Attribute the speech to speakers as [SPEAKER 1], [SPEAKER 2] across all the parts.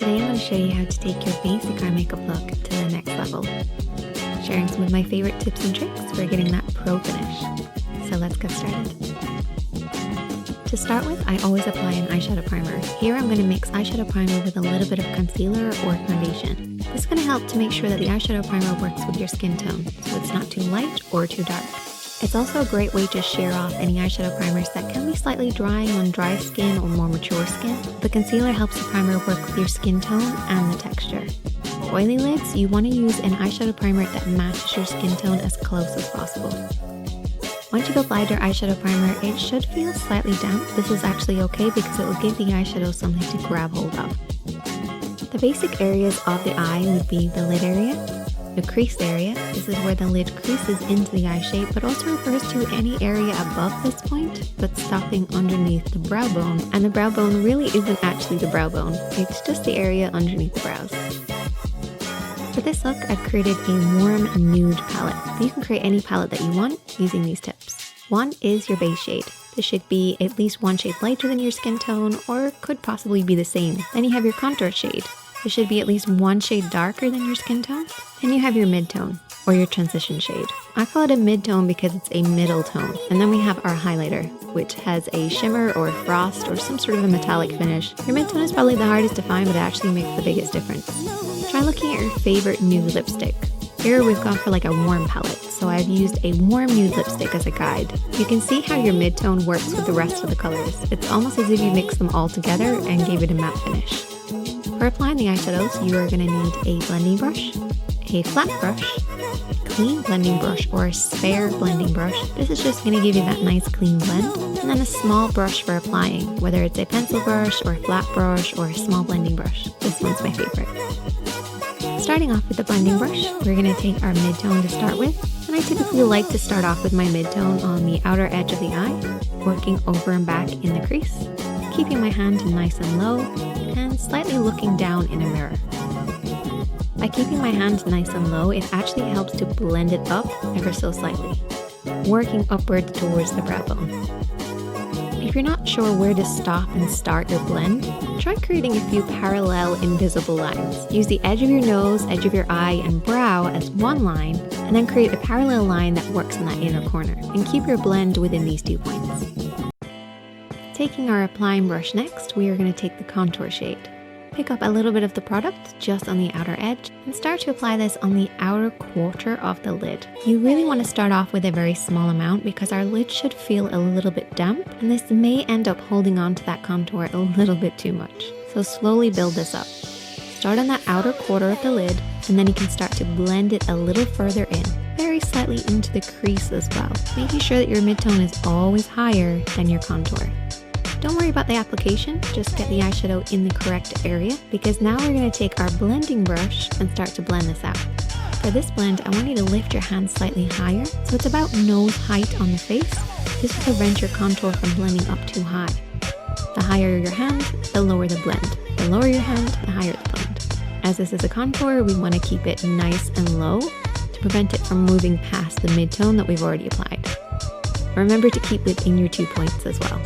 [SPEAKER 1] Today I'm going to show you how to take your basic eye makeup look to the next level, sharing some of my favorite tips and tricks for getting that pro finish. So let's get started. To start with, I always apply an eyeshadow primer. Here I'm going to mix eyeshadow primer with a little bit of concealer or foundation. This is going to help to make sure that the eyeshadow primer works with your skin tone, so it's not too light or too dark. It's also a great way to shear off any eyeshadow primers that can be slightly drying on dry skin or more mature skin. The concealer helps the primer work with your skin tone and the texture. For oily lids, you want to use an eyeshadow primer that matches your skin tone as close as possible. Once you've applied your eyeshadow primer, it should feel slightly damp. This is actually okay because it will give the eyeshadow something to grab hold of. The basic areas of the eye would be the lid area, the crease area. This is where the lid creases into the eye shape, but also refers to any area above this point, but stopping underneath the brow bone. And the brow bone really isn't actually the brow bone, it's just the area underneath the brows. For this look, I've created a warm nude palette, but you can create any palette that you want using these tips. One is your base shade. This should be at least one shade lighter than your skin tone, or could possibly be the same. Then you have your contour shade. This should be at least one shade darker than your skin tone. Then you have your mid-tone, or your transition shade. I call it a mid-tone because it's a middle tone. And then we have our highlighter, which has a shimmer or frost or some sort of a metallic finish. Your mid-tone is probably the hardest to find, but it actually makes the biggest difference. Try looking at your favorite nude lipstick. Here we've gone for like a warm palette, so I've used a warm nude lipstick as a guide. You can see how your mid-tone works with the rest of the colors. It's almost as if you mix them all together and gave it a matte finish. For applying the eyeshadows, you are going to need a blending brush, a flat brush, a clean blending brush or a spare blending brush. This is just going to give you that nice clean blend. And then a small brush for applying, whether it's a pencil brush or a flat brush or a small blending brush. This one's my favorite. Starting off with the blending brush, we're going to take our mid-tone to start with. And I typically like to start off with my mid-tone on the outer edge of the eye, working over and back in the crease, keeping my hand nice and low, and slightly looking down in a mirror. By keeping my hand nice and low, it actually helps to blend it up ever so slightly, working upward towards the brow bone. If you're not sure where to stop and start your blend, try creating a few parallel invisible lines. Use the edge of your nose, edge of your eye, and brow as one line, and then create a parallel line that works in that inner corner, and keep your blend within these 2 points. Taking our applying brush next, we are going to take the contour shade. Pick up a little bit of the product just on the outer edge and start to apply this on the outer quarter of the lid. You really want to start off with a very small amount because our lid should feel a little bit damp, and this may end up holding on to that contour a little bit too much. So slowly build this up. Start on that outer quarter of the lid, and then you can start to blend it a little further in, very slightly into the crease as well, making sure that your mid-tone is always higher than your contour. Don't worry about the application, just get the eyeshadow in the correct area, because now we're going to take our blending brush and start to blend this out. For this blend, I want you to lift your hand slightly higher, so it's about nose height on the face. This will prevent your contour from blending up too high. The higher your hand, the lower the blend. The lower your hand, the higher the blend. As this is a contour, we want to keep it nice and low to prevent it from moving past the mid-tone that we've already applied. Remember to keep within your 2 points as well.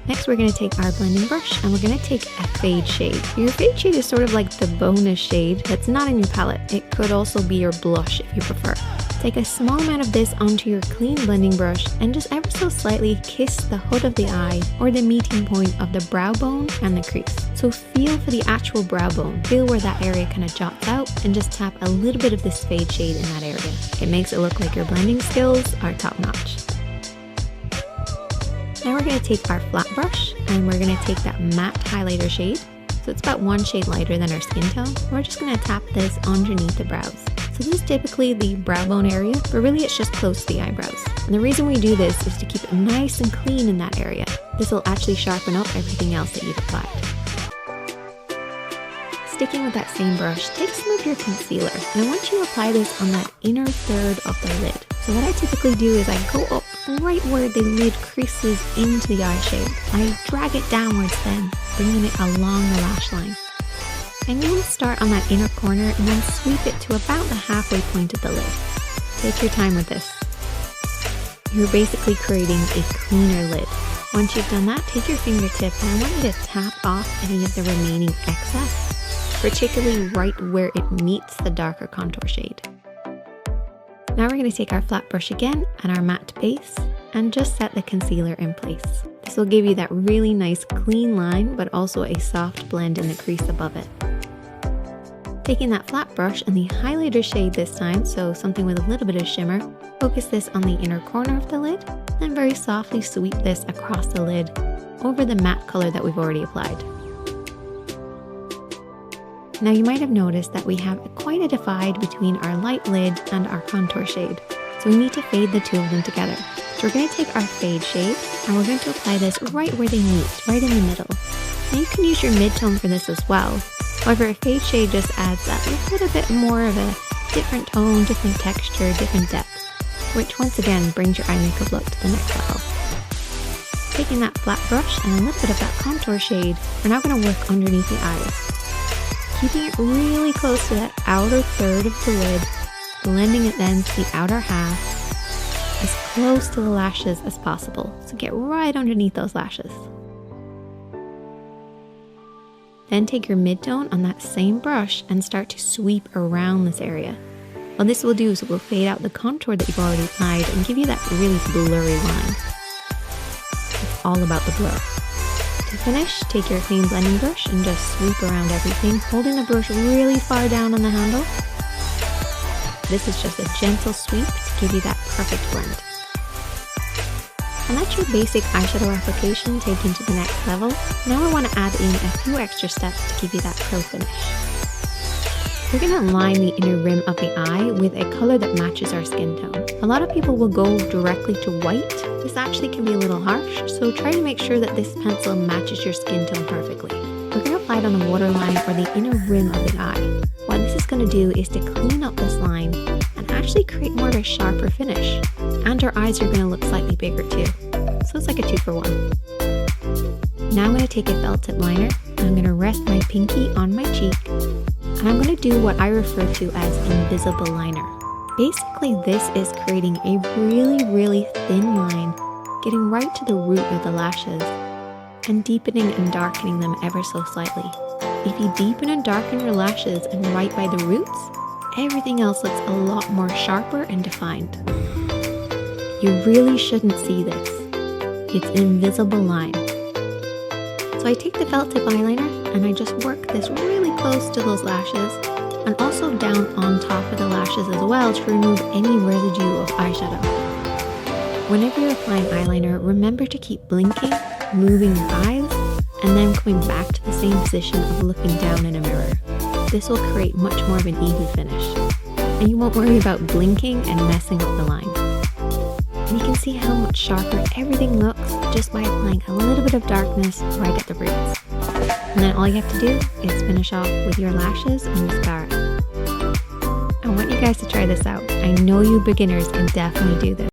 [SPEAKER 1] Next, we're going to take our blending brush and we're going to take a fade shade. Your fade shade is sort of like the bonus shade that's not in your palette. It could also be your blush if you prefer. Take a small amount of this onto your clean blending brush and just ever so slightly kiss the hood of the eye or the meeting point of the brow bone and the crease. So feel for the actual brow bone. Feel where that area kind of jots out and just tap a little bit of this fade shade in that area. It makes it look like your blending skills are top notch. Now we're going to take our flat brush and we're going to take that matte highlighter shade. So it's about one shade lighter than our skin tone. We're just going to tap this underneath the brows. So this is typically the brow bone area, but really it's just close to the eyebrows. And the reason we do this is to keep it nice and clean in that area. This will actually sharpen up everything else that you've applied. Sticking with that same brush, take some of your concealer, and I want you to apply this on that inner third of the lid. So what I typically do is I go up right where the lid creases into the eye shape. I drag it downwards then, bringing it along the lash line. And you want to start on that inner corner and then sweep it to about the halfway point of the lid. Take your time with this. You're basically creating a cleaner lid. Once you've done that, take your fingertip and I want you to tap off any of the remaining excess, particularly right where it meets the darker contour shade. Now we're going to take our flat brush again and our matte base and just set the concealer in place. This will give you that really nice clean line, but also a soft blend in the crease above it. Taking that flat brush and the highlighter shade this time, so something with a little bit of shimmer, focus this on the inner corner of the lid, then very softly sweep this across the lid over the matte color that we've already applied. Now you might have noticed that we have quite a divide between our light lid and our contour shade, so we need to fade the two of them together. So we're going to take our fade shade and we're going to apply this right where they meet, right in the middle. Now you can use your mid-tone for this as well. However, a fade shade just adds that little bit more of a different tone, different texture, different depth, which once again brings your eye makeup look to the next level. Taking that flat brush and a little bit of that contour shade, we're now going to work underneath the eyes. Keeping it really close to that outer third of the lid, blending it then to the outer half, as close to the lashes as possible. So get right underneath those lashes. Then take your mid-tone on that same brush and start to sweep around this area. What this will do is it will fade out the contour that you've already applied and give you that really blurry line. It's all about the blur. To finish, take your clean blending brush and just sweep around everything, holding the brush really far down on the handle. This is just a gentle sweep to give you that perfect blend. And that's your basic eyeshadow application taken to the next level. Now I want to add in a few extra steps to give you that pro finish. We're going to line the inner rim of the eye with a color that matches our skin tone. A lot of people will go directly to white. This actually can be a little harsh, so try to make sure that this pencil matches your skin tone perfectly. We're going to apply it on the waterline or the inner rim of the eye. What this is going to do is to clean up this line and actually create more of a sharper finish. And our eyes are going to look slightly bigger too. So it's like a 2-for-1. Now I'm going to take a felt tip liner and I'm going to rest my pinky on my cheek. And I'm going to do what I refer to as invisible liner. Basically, this is creating a really thin line, getting right to the root of the lashes, and deepening and darkening them ever so slightly. If you deepen and darken your lashes and right by the roots, everything else looks a lot more sharper and defined. You really shouldn't see this. It's an invisible line. So I take the felt tip eyeliner and I just work this really close to those lashes and also down on top of the lashes as well to remove any residue of eyeshadow. Whenever you're applying eyeliner, remember to keep blinking, moving your eyes, and then coming back to the same position of looking down in a mirror. This will create much more of an even finish. And you won't worry about blinking and messing up the line. And you can see how much sharper everything looks just by applying a little bit of darkness right at the roots. And then all you have to do is finish off with your lashes and mascara. I want you guys to try this out. I know you beginners can definitely do this.